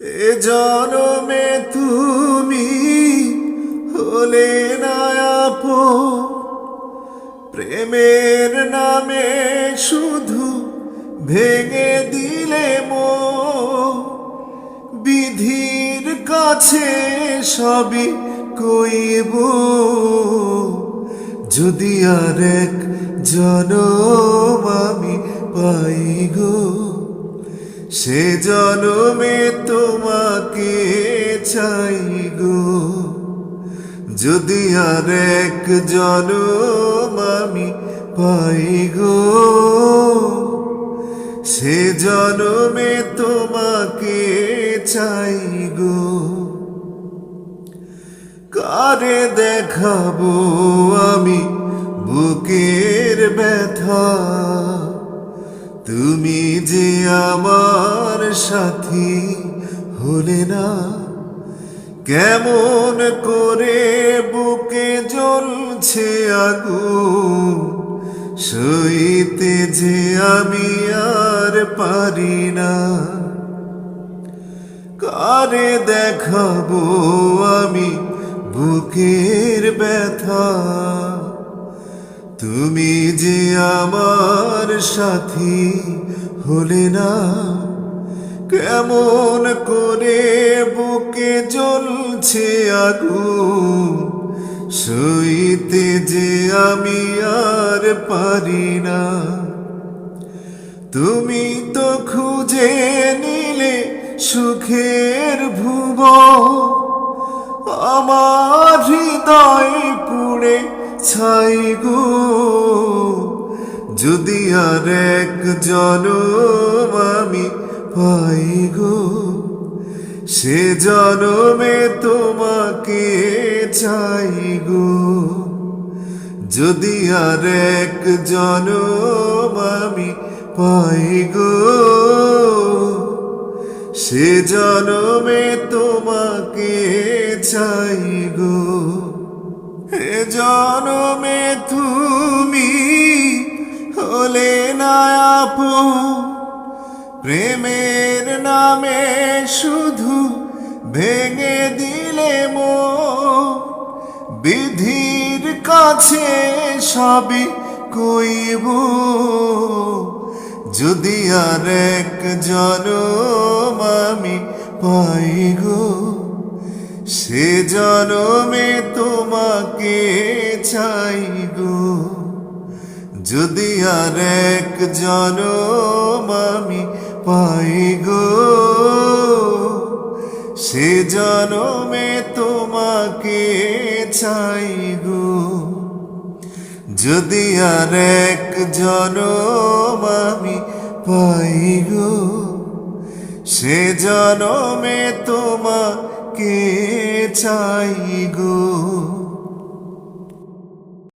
এ জনমে তুমি হলে না আপন, প্রেমের নামে শুধু ভেঙে দিলে মন। বিধির কাছে সবই কইব, যদি আর এক জনম আমি পাই গো, সে জনমে তোমাকে চাই গো। যদি আর এক জনম আমি পাই গো, সে জনমে তোমাকে চাই গো। কারে দেখাবো আমি বুকের ব্যথা, তুমি যে আমার সাথী হলে না। কেমন করে বুকে জ্বলছে আগুন, সইতে যে আমি আর পারি না। কারে দেখাবো আমি বুকের ব্যথা, তুমি যে আমার সাথী হলে না। কেমন করে বুকে জ্বলছে আগুন, সইতে যে আমি আর পারি না। তুমি তো খুঁজে নিলে সুখের ভুবন, আমার হৃদয় পুড়ে ছাই গো। যদি আর এক জনম আমি পাই গো, সে জনমে তোমাকে চাই গো। যদি আর এক জনম আমি পাই গো, সে জনমে তোমাকে চাই গো। হে জনমে তুমি হলে না আপন, প্রেমের নামে শুধু ভেঙে দিলে মন। বিধির কাছে সবই কইব, যদি আর এক জনম আমি পাই গো, সে জনমে তোমাকে চাই গো। যদি আর এক জনম আমি পাই গো, সে জনমে তোমাকে চাই গো। যদি আর এক জনম আমি পাই গো, সে জনমে তোমাকে চাই